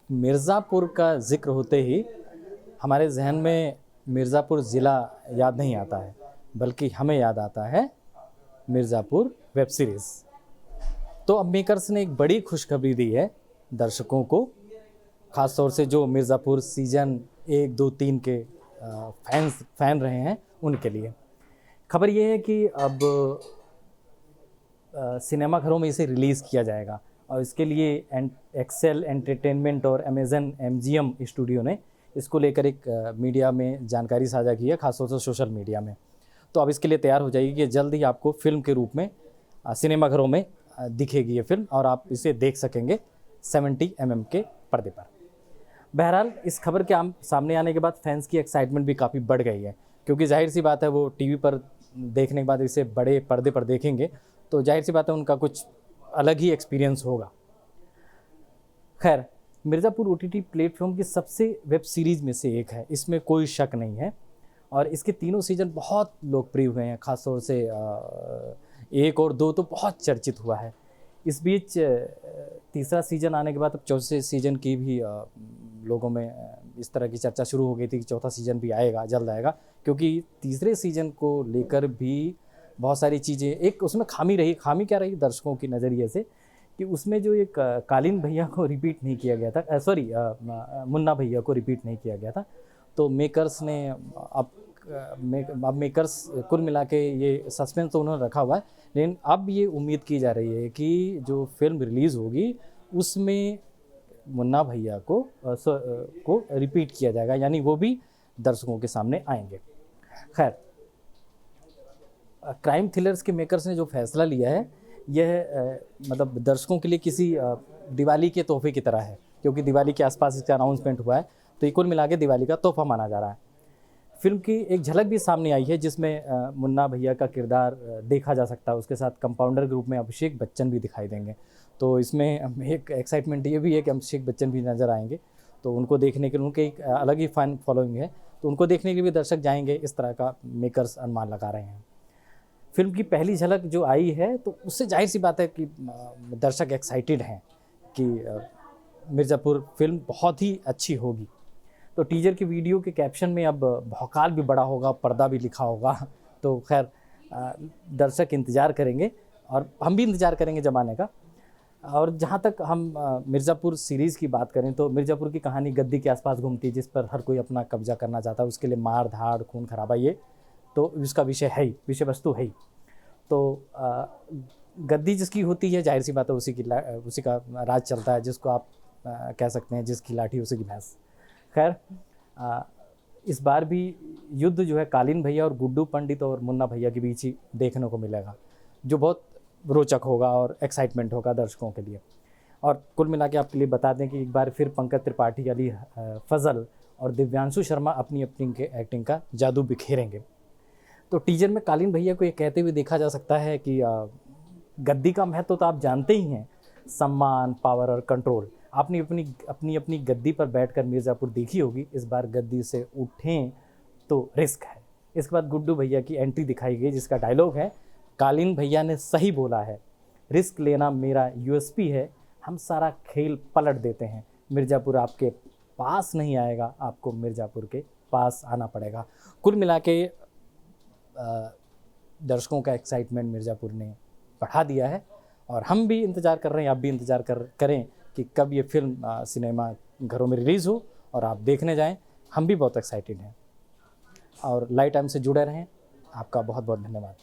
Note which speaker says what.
Speaker 1: मिर्ज़ापुर का ज़िक्र होते ही हमारे जहन में मिर्ज़ापुर ज़िला याद नहीं आता है, बल्कि हमें याद आता है मिर्ज़ापुर वेब सीरीज़। तो अब मेकर्स ने एक बड़ी खुशखबरी दी है दर्शकों को, ख़ास तौर से जो मिर्ज़ापुर सीज़न 1, 2, 3 के फ़ैन रहे हैं उनके लिए। खबर ये है कि अब सिनेमा घरों में इसे रिलीज़ किया जाएगा और इसके लिए एक्सेल एंटरटेनमेंट और अमेज़न एमजीएम स्टूडियो ने इसको लेकर एक मीडिया में जानकारी साझा की है, खासतौर से सोशल मीडिया में। तो अब इसके लिए तैयार हो जाइए कि जल्द ही आपको फ़िल्म के रूप में सिनेमाघरों में दिखेगी ये फ़िल्म और आप इसे देख सकेंगे 70 mm के पर्दे पर। बहरहाल इस खबर के सामने आने के बाद फैंस की एक्साइटमेंट भी काफ़ी बढ़ गई है, क्योंकि जाहिर सी बात है वो टीवी पर देखने के बाद इसे बड़े पर्दे पर देखेंगे तो जाहिर सी बात है उनका कुछ अलग ही एक्सपीरियंस होगा। खैर, मिर्ज़ापुर ओटीटी प्लेटफॉर्म की सबसे वेब सीरीज़ में से एक है, इसमें कोई शक नहीं है और इसके तीनों सीज़न बहुत लोकप्रिय हुए हैं। ख़ासतौर से 1 और 2 तो बहुत चर्चित हुआ है। इस बीच तीसरा सीज़न आने के बाद अब चौथे सीज़न की भी लोगों में इस तरह की चर्चा शुरू हो गई थी कि चौथा सीज़न भी आएगा, जल्द आएगा, क्योंकि तीसरे सीज़न को लेकर भी बहुत सारी चीज़ें, एक उसमें खामी क्या रही दर्शकों की नज़रिए से कि उसमें जो एक कालीन भैया को रिपीट नहीं किया गया था, मुन्ना भैया को रिपीट नहीं किया गया था। तो मेकर्स ने अब मेकर्स कुल मिला के ये सस्पेंस तो उन्होंने रखा हुआ है, लेकिन अब ये उम्मीद की जा रही है कि जो फिल्म रिलीज़ होगी उसमें मुन्ना भैया को रिपीट किया जाएगा, यानी वो भी दर्शकों के सामने आएंगे। खैर, क्राइम थ्रिलर्स के मेकर्स ने जो फैसला लिया है यह मतलब दर्शकों के लिए किसी दिवाली के तोहफे की तरह है, क्योंकि दिवाली के आसपास इसका अनाउंसमेंट हुआ है, तो ये कुल मिला के दिवाली का तोहफा माना जा रहा है। फिल्म की एक झलक भी सामने आई है जिसमें मुन्ना भैया का किरदार देखा जा सकता है, उसके साथ कंपाउंडर के रूप में अभिषेक बच्चन भी दिखाई देंगे। तो इसमें एक एक्साइटमेंट ये भी है कि अभिषेक बच्चन भी नज़र आएंगे, तो उनको देखने के लिए उनके एक अलग ही फैन फॉलोइंग है, तो उनको देखने के लिए भी दर्शक जाएंगे, इस तरह का मेकर्स अनुमान लगा रहे हैं। फिल्म की पहली झलक जो आई है तो उससे जाहिर सी बात है कि दर्शक एक्साइटेड हैं कि मिर्ज़ापुर फिल्म बहुत ही अच्छी होगी। तो टीजर की वीडियो के कैप्शन में अब भौकाल भी बड़ा होगा, पर्दा भी लिखा होगा, तो खैर दर्शक इंतज़ार करेंगे और हम भी इंतज़ार करेंगे ज़माने का। और जहाँ तक हम मिर्ज़ापुर सीरीज़ की बात करें तो मिर्ज़ापुर की कहानी गद्दी के आसपास घूमती है, जिस पर हर कोई अपना कब्जा करना चाहता है, उसके लिए मार धाड़ खून खराबा ये तो इसका विषय वस्तु है ही। तो गद्दी जिसकी होती है जाहिर सी बात है उसी का राज चलता है, जिसको आप कह सकते हैं जिसकी लाठी उसी की भैंस। खैर, इस बार भी युद्ध जो है कालीन भैया और गुड्डू पंडित और मुन्ना भैया के बीच ही देखने को मिलेगा, जो बहुत रोचक होगा और एक्साइटमेंट होगा दर्शकों के लिए। और कुल मिला के आपके लिए बता दें कि एक बार फिर पंकज त्रिपाठी, अली फजल और दिव्यांशु शर्मा अपनी एक्टिंग का जादू बिखेरेंगे। तो टीजर में कालीन भैया को ये कहते हुए देखा जा सकता है कि गद्दी का महत्व तो आप जानते ही हैं, सम्मान, पावर और कंट्रोल। आपने अपनी गद्दी पर बैठकर मिर्ज़ापुर देखी होगी, इस बार गद्दी से उठें तो रिस्क है। इसके बाद गुड्डू भैया की एंट्री दिखाई गई, जिसका डायलॉग है, कालीन भैया ने सही बोला है, रिस्क लेना मेरा यूएसपी है, हम सारा खेल पलट देते हैं, मिर्ज़ापुर आपके पास नहीं आएगा, आपको मिर्ज़ापुर के पास आना पड़ेगा। कुल मिला के दर्शकों का एक्साइटमेंट मिर्ज़ापुर ने बढ़ा दिया है और हम भी इंतज़ार कर रहे हैं, आप भी इंतज़ार करें कि कब ये फिल्म सिनेमा घरों में रिलीज़ हो और आप देखने जाएं। हम भी बहुत एक्साइटेड हैं और लाइव टाइम से जुड़े रहें। आपका बहुत बहुत धन्यवाद।